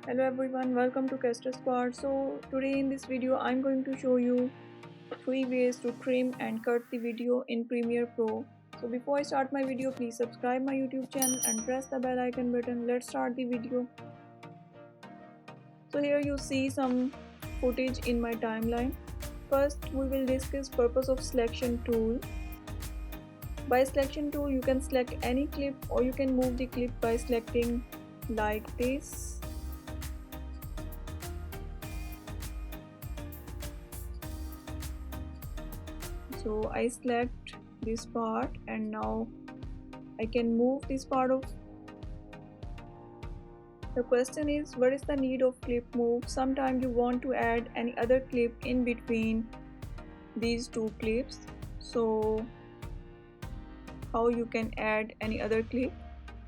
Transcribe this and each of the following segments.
Hello everyone, welcome to Caster Squad. So today in this video I'm going to show you 3 ways to trim and cut the video in Premiere Pro. So before I start my video, please subscribe my YouTube channel and press the bell icon button. Let's start the video. So here you see some footage in my timeline. First we will discuss purpose of selection tool. By selection tool you can select any clip or you can move the clip by selecting like this. So I select this part and now I can move this part of. The question is, what is the need of clip move? Sometimes you want to add any other clip in between these two clips. So how you can add any other clip?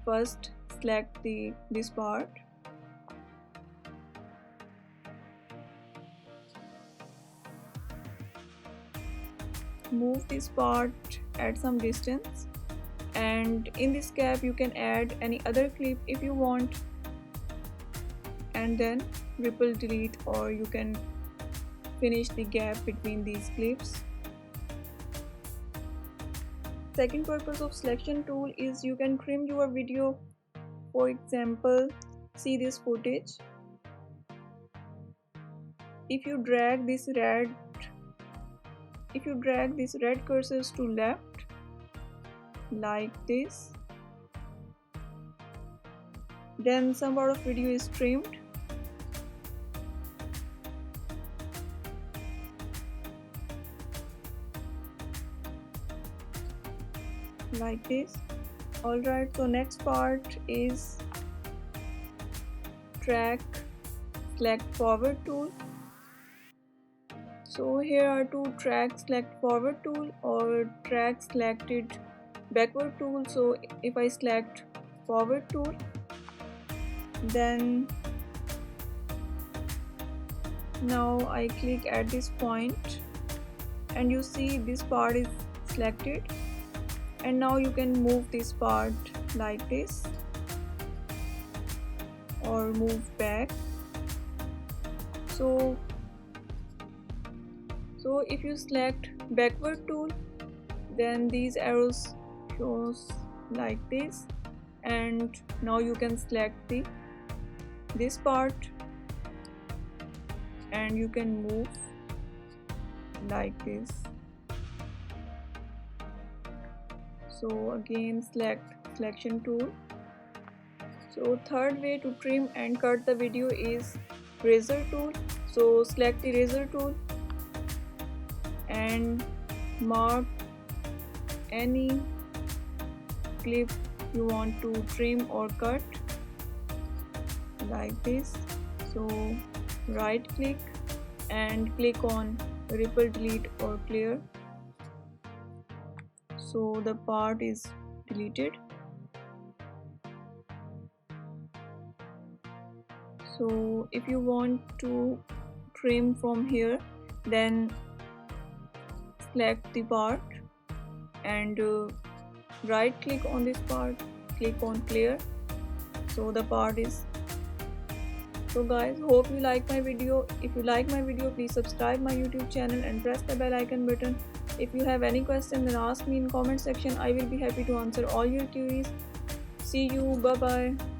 First select this part. Move this part at some distance, and in this gap you can add any other clip if you want, and then ripple delete, or you can finish the gap between these clips. Second purpose of selection tool is you can trim your video. For example, see this footage. If you drag this red cursors to left like this, then some part of video is trimmed. Like this. Alright, so next part is track select forward tool. So here are two track select forward tool or track selected backward tool. So if I select forward tool, then now I click at this point and you see this part is selected, and now you can move this part like this or move back. So if you select backward tool, then these arrows shows like this, and now you can select this part and you can move like this. So again select selection tool. So third way to trim and cut the video is razor tool. So select the razor tool and mark any clip you want to trim or cut like this. So right click and click on ripple delete or clear, so the part is deleted. So if you want to trim from here, then select the part and right click on this part, click on clear, so the part is. So guys, hope you like my video. If you like my video, please subscribe my YouTube channel and press the bell icon button. If you have any question, then ask me in comment section. I will be happy to answer all your queries. See you, bye bye.